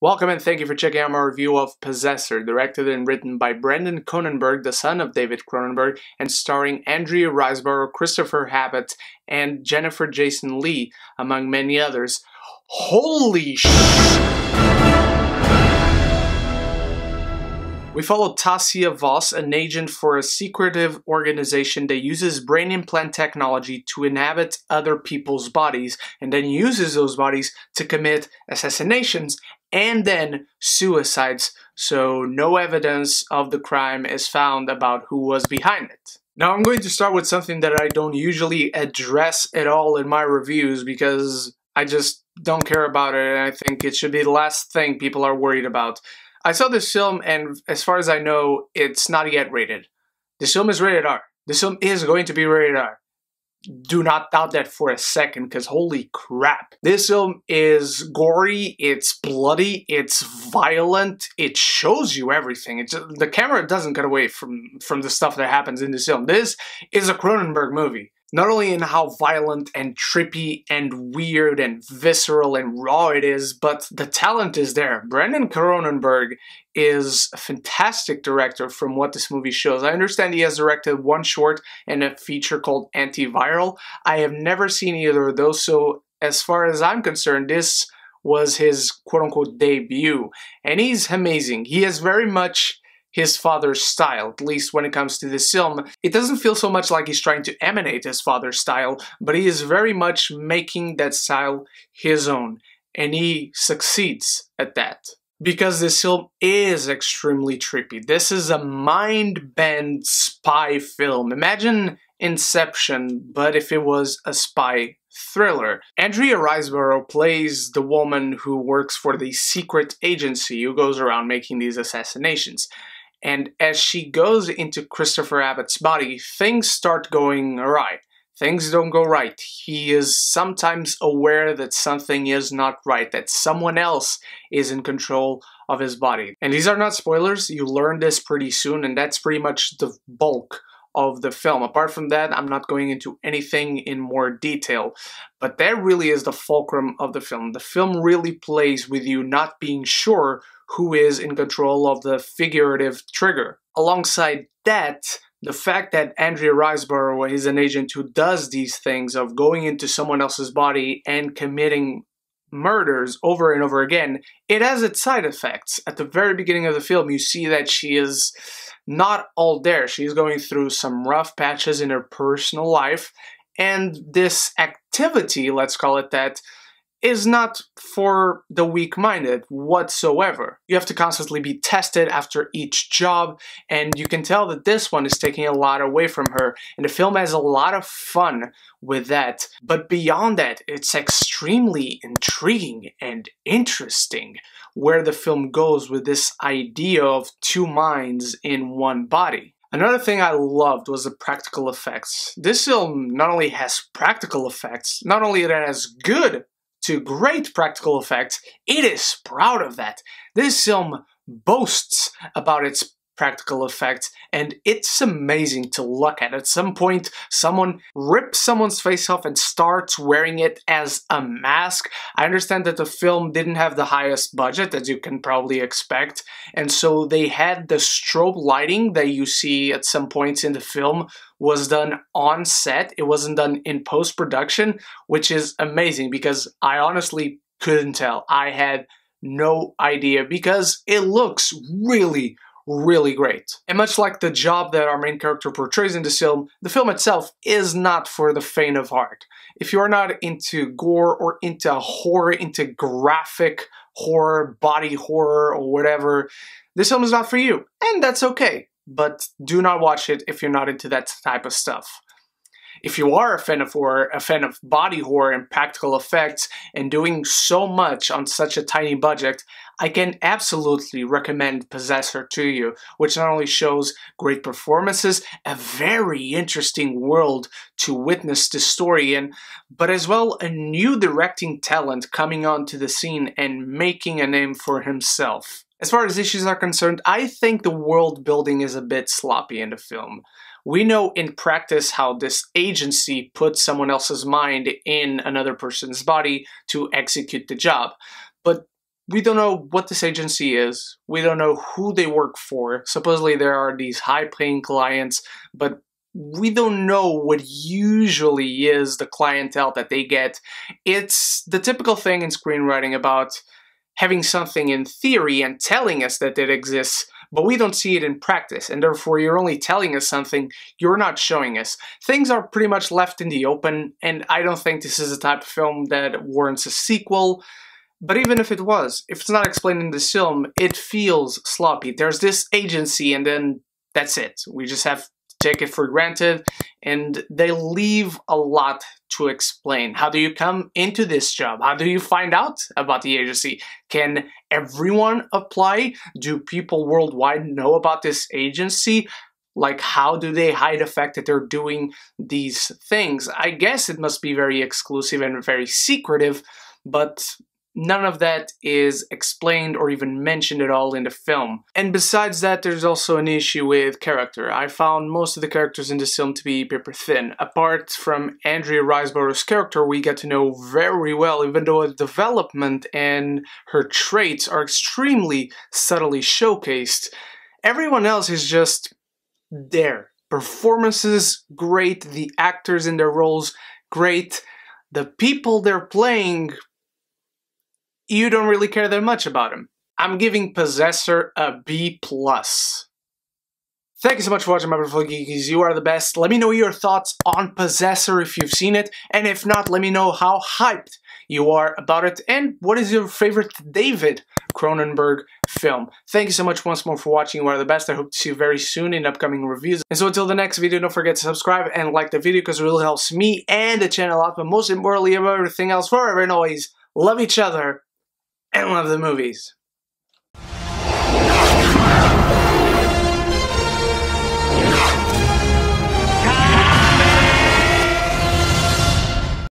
Welcome and thank you for checking out my review of Possessor, directed and written by Brandon Cronenberg, the son of David Cronenberg, and starring Andrea Riseborough, Christopher Abbott, and Jennifer Jason Leigh, among many others. Holy We follow Tasia Voss, an agent for a secretive organization that uses brain implant technology to inhabit other people's bodies and then uses those bodies to commit assassinations and then suicides, so no evidence of the crime is found about who was behind it. Now I'm going to start with something that I don't usually address at all in my reviews because I just don't care about it and I think it should be the last thing people are worried about. I saw this film and as far as I know, it's not yet rated. This film is rated R. This film is going to be rated R. Do not doubt that for a second, because holy crap. This film is gory, it's bloody, it's violent, it shows you everything. The camera doesn't cut away from the stuff that happens in this film. This is a Cronenberg movie. Not only in how violent and trippy and weird and visceral and raw it is, but the talent is there. Brandon Cronenberg is a fantastic director from what this movie shows. I understand he has directed one short and a feature called Antiviral. I have never seen either of those, so as far as I'm concerned, this was his quote-unquote debut. And he's amazing. He has very much his father's style, at least when it comes to this film. It doesn't feel so much like he's trying to emanate his father's style, but he is very much making that style his own, and he succeeds at that. Because this film is extremely trippy. This is a mind-bend spy film. Imagine Inception, but if it was a spy thriller. Andrea Riseborough plays the woman who works for the secret agency who goes around making these assassinations. And as she goes into Christopher Abbott's body, things start going awry. Things don't go right. He is sometimes aware that something is not right, that someone else is in control of his body. And these are not spoilers, you learn this pretty soon, and that's pretty much the bulk of the film. Apart from that, I'm not going into anything in more detail, but that really is the fulcrum of the film. The film really plays with you not being sure who is in control of the figurative trigger. Alongside that, the fact that Andrea Riseborough is an agent who does these things of going into someone else's body and committing murders over and over again, it has its side effects. At the very beginning of the film, you see that she is not all there. She's going through some rough patches in her personal life, and this activity, let's call it that, is not for the weak-minded whatsoever. You have to constantly be tested after each job, and you can tell that this one is taking a lot away from her, and the film has a lot of fun with that. But beyond that, it's extremely intriguing and interesting where the film goes with this idea of two minds in one body. Another thing I loved was the practical effects. This film not only has practical effects, not only it has good to great practical effects, it is proud of that. This film boasts about its practical effects, and it's amazing to look at. At some point, someone rips someone's face off and starts wearing it as a mask. I understand that the film didn't have the highest budget, as you can probably expect, and so they had the strobe lighting that you see at some points in the film was done on set. It wasn't done in post-production, which is amazing because I honestly couldn't tell. I had no idea because it looks really great. And much like the job that our main character portrays in this film, the film itself is not for the faint of heart. If you're not into gore or into horror, into graphic horror, body horror, or whatever, this film is not for you. And that's okay. But do not watch it if you're not into that type of stuff. If you are a fan of horror, a fan of body horror and practical effects, and doing so much on such a tiny budget, I can absolutely recommend Possessor to you, which not only shows great performances, a very interesting world to witness the story in, but as well a new directing talent coming onto the scene and making a name for himself. As far as issues are concerned, I think the world building is a bit sloppy in the film. We know in practice how this agency puts someone else's mind in another person's body to execute the job, but we don't know what this agency is. We don't know who they work for. Supposedly there are these high-paying clients, but we don't know what usually is the clientele that they get. It's the typical thing in screenwriting about having something in theory and telling us that it exists, but we don't see it in practice, and therefore you're only telling us something, you're not showing us. Things are pretty much left in the open, and I don't think this is the type of film that warrants a sequel. But even if it was, if it's not explained in this film, it feels sloppy. There's this agency and then that's it. We just have to take it for granted, and they leave a lot to explain. How do you come into this job? How do you find out about the agency? Can everyone apply? Do people worldwide know about this agency? Like, how do they hide the fact that they're doing these things? I guess it must be very exclusive and very secretive, but none of that is explained or even mentioned at all in the film. And besides that, there's also an issue with character. I found most of the characters in this film to be paper thin. Apart from Andrea Riseborough's character, we get to know very well, even though the development and her traits are extremely subtly showcased. Everyone else is just there. Performances, great. The actors in their roles, great. The people they're playing, you don't really care that much about him. I'm giving Possessor a B+. Thank you so much for watching, my beautiful geekies. You are the best. Let me know your thoughts on Possessor if you've seen it, and if not, let me know how hyped you are about it, and what is your favorite David Cronenberg film. Thank you so much once more for watching. You are the best. I hope to see you very soon in upcoming reviews. And so until the next video, don't forget to subscribe and like the video because it really helps me and the channel out, but most importantly, above everything else, forever and always, love each other and love the movies.